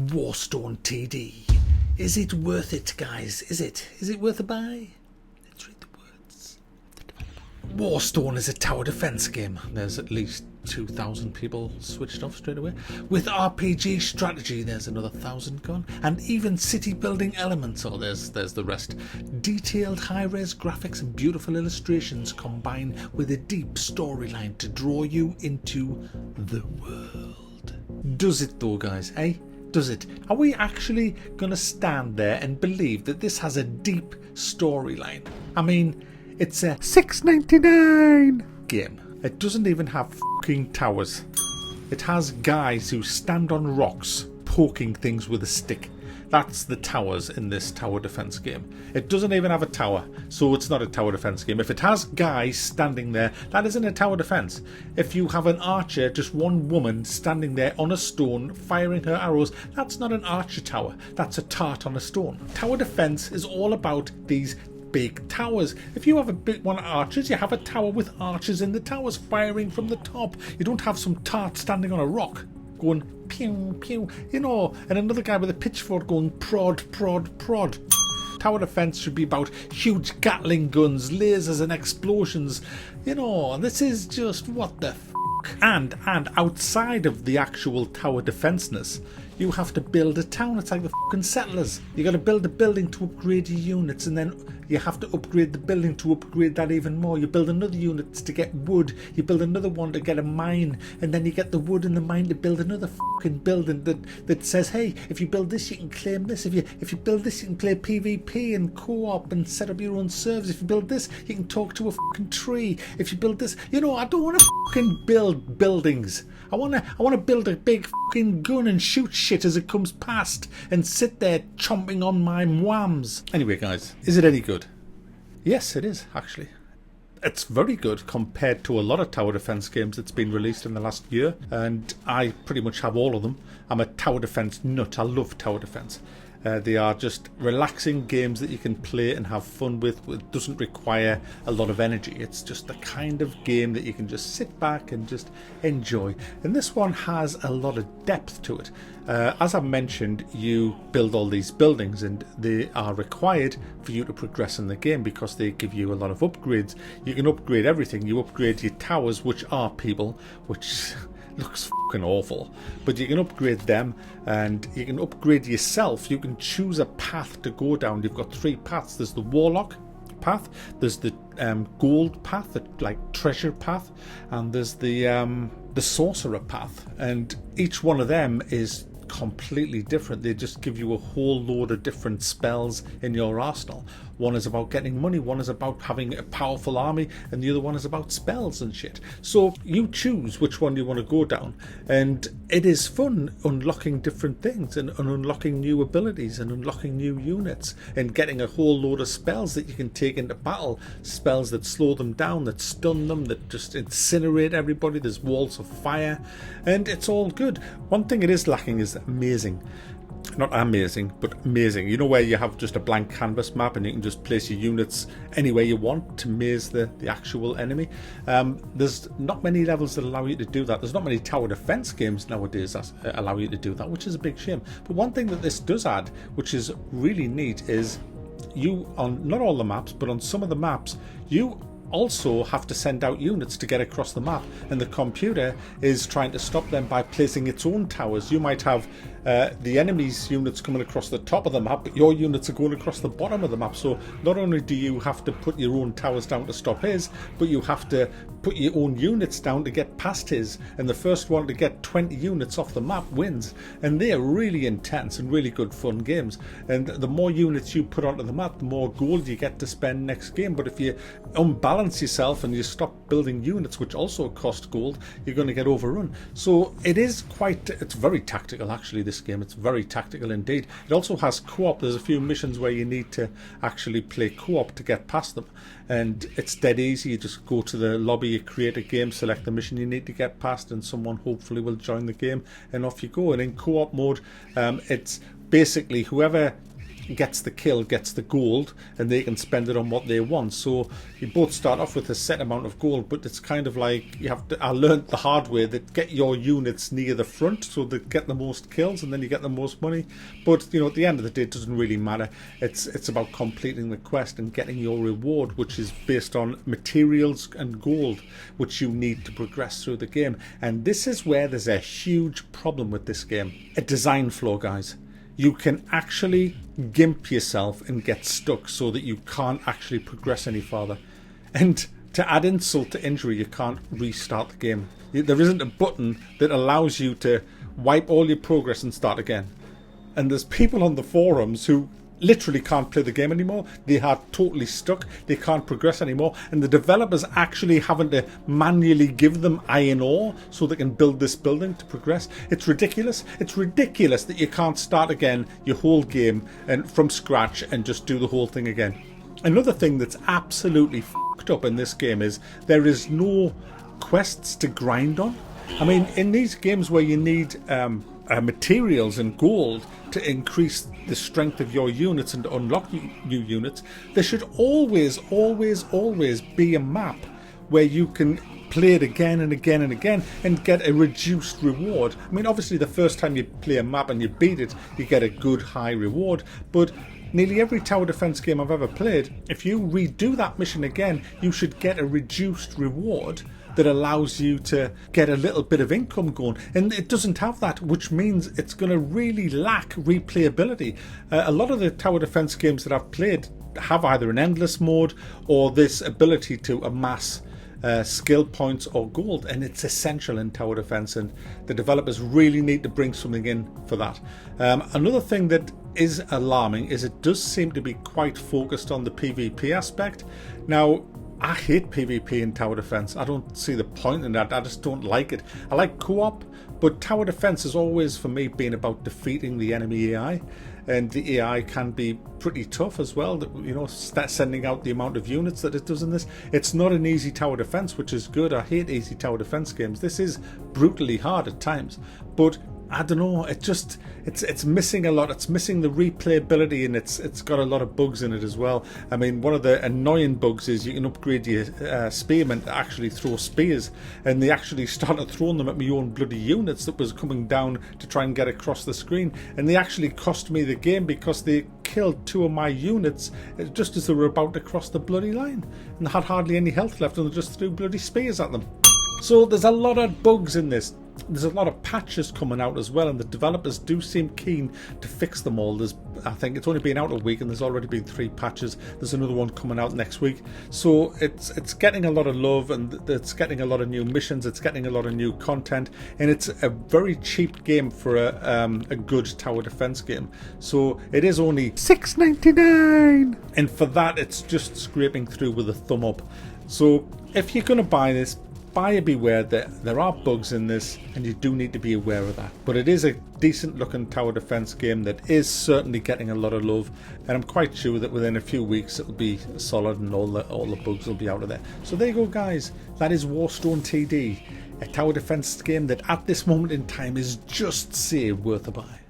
Warstone TD. Is it worth it, guys? Is it? Is it worth a buy? Let's read the words. Warstone is a tower defense game. There's at least 2,000 people switched off straight away. With RPG strategy, there's another 1,000 gone. And even city building elements. Oh, there's the rest. Detailed high-res graphics and beautiful illustrations combine with a deep storyline to draw you into the world. Does it though, guys, eh? Does it? Are we actually going to stand there and believe that this has a deep storyline? I mean, it's a $6.99 game. It doesn't even have fucking towers. It has guys who stand on rocks poking things with a stick. That's the towers in this tower defense game. It doesn't even have a tower, so it's not a tower defense game. If it has guys standing there, that isn't a tower defense. If you have an archer, just one woman standing there on a stone firing her arrows, that's not an archer tower. That's a tart on a stone. Tower defense is all about these big towers. If you have a big one of archers, you have a tower with archers in the towers firing from the top. You don't have some tart standing on a rock going pew pew, you know, and another guy with a pitchfork going prod prod prod. Tower defense should be about huge Gatling guns, lasers and explosions, you know, and this is just what the and outside of the actual tower defenseness, you have to build a town. It's like the fucking settlers. You got to build a building to upgrade your units, and then you have to upgrade the building to upgrade that even more. You build another unit to get wood. You build another one to get a mine, and then you get the wood and the mine to build another fucking building that says, hey, if you build this, you can claim this. If you build this, you can play PvP and co-op and set up your own servers. If you build this, you can talk to a fucking tree. If you build this, you know, I don't want to fucking build buildings. I want to build a big fucking gun and shoot shit as it comes past and sit there chomping on my mwams. Anyway, guys, is it any good? Yes, it is, actually. It's very good compared to a lot of tower defense games that's been released in the last year, and I pretty much have all of them. I'm a tower defense nut. I love tower defense. They are just relaxing games that you can play and have fun with. It doesn't require a lot of energy. It's just the kind of game that you can just sit back and just enjoy. And this one has a lot of depth to it. As I mentioned, you build all these buildings and they are required for you to progress in the game because they give you a lot of upgrades. You can upgrade everything. You upgrade your towers, which are people, which looks fucking awful, but you can upgrade them and you can upgrade yourself. You can choose a path to go down. You've got 3 paths. There's the warlock path, there's the gold path, the like treasure path, and there's the sorcerer path, and each one of them is completely different. They just give you a whole load of different spells in your arsenal. One is about getting money, one is about having a powerful army, and the other one is about spells and shit. So you choose which one you want to go down, and it is fun unlocking different things and unlocking new abilities and unlocking new units and getting a whole load of spells that you can take into battle. Spells that slow them down, that stun them, that just incinerate everybody. There's walls of fire, and it's all good. One thing it is lacking is amazing. Not amazing, but amazing. You know where you have just a blank canvas map and you can just place your units anywhere you want to maze the actual enemy. There's not many levels that allow you to do that. There's not many tower defense games nowadays that allow you to do that, which is a big shame. But one thing that this does add, which is really neat, is you, on not all the maps, but on some of the maps, you also have to send out units to get across the map, and the computer is trying to stop them by placing its own towers. You might have the enemy's units coming across the top of the map, but your units are going across the bottom of the map. So not only do you have to put your own towers down to stop his, but you have to put your own units down to get past his, and the first one to get 20 units off the map wins. And they are really intense and really good fun games, and the more units you put onto the map, the more gold you get to spend next game. But if you unbalance yourself and you stop building units, which also cost gold, you're going to get overrun. So it's very tactical, actually, this game. It's very tactical indeed. It also has co-op. There's a few missions where you need to actually play co-op to get past them, and it's dead easy. You just go to the lobby, you create a game, select the mission you need to get past, and someone hopefully will join the game, and off you go. And in co-op mode, it's basically whoever gets the kill gets the gold, and they can spend it on what they want. So you both start off with a set amount of gold, but it's kind of like you have to. I learned the hard way that get your units near the front so they get the most kills, and then you get the most money. But you know, at the end of the day, it doesn't really matter. It's about completing the quest and getting your reward, which is based on materials and gold, which you need to progress through the game. And this is where there's a huge problem with this game. A design flaw, guys. You can actually gimp yourself and get stuck so that you can't actually progress any farther. And to add insult to injury, you can't restart the game. There isn't a button that allows you to wipe all your progress and start again. And there's people on the forums who literally can't play the game anymore. They are totally stuck. They can't progress anymore, and the developers actually having to manually give them iron ore so they can build this building to progress. It's ridiculous. It's ridiculous that you can't start again your whole game and from scratch and just do the whole thing again. Another thing that's absolutely fucked up in this game is there is no quests to grind on. I mean, in these games where you need materials and gold to increase the strength of your units and to unlock new units, there should always be a map where you can play it again and again and again and get a reduced reward. I mean, obviously the first time you play a map and you beat it, you get a good high reward, but nearly every tower defense game I've ever played, if you redo that mission again, you should get a reduced reward that allows you to get a little bit of income going, and it doesn't have that, which means it's going to really lack replayability. A lot of the tower defense games that I've played have either an endless mode or this ability to amass skill points or gold, and it's essential in tower defense, and the developers really need to bring something in for that. Another thing that is alarming is it does seem to be quite focused on the PvP aspect. Now, I hate PvP in tower defense. I don't see the point in that. I just don't like it. I like co-op, but tower defense has always, for me, been about defeating the enemy AI, and the AI can be pretty tough as well. You know, sending out the amount of units that it does in this. It's not an easy tower defense, which is good. I hate easy tower defense games. This is brutally hard at times, but I don't know, it's missing a lot. It's missing the replayability, and it's got a lot of bugs in it as well. I mean, one of the annoying bugs is you can upgrade your spearmen to actually throw spears, and they actually started throwing them at my own bloody units that was coming down to try and get across the screen, and they actually cost me the game because they killed two of my units just as they were about to cross the bloody line, and they had hardly any health left, and they just threw bloody spears at them. So there's a lot of bugs in this. There's a lot of patches coming out as well, and the developers do seem keen to fix them all. I think it's only been out a week, and there's already been 3 patches. There's another one coming out next week. So it's getting a lot of love, and it's getting a lot of new missions. It's getting a lot of new content, and it's a very cheap game for a good tower defense game. So it is only $6.99, and for that, it's just scraping through with a thumb up. So if you're going to buy this, buyer beware that there are bugs in this, and you do need to be aware of that. But it is a decent looking tower defense game that is certainly getting a lot of love, and I'm quite sure that within a few weeks it'll be solid and all the bugs will be out of there. So there you go, guys. That is Warstone TD, a tower defense game that at this moment in time is just say worth a buy.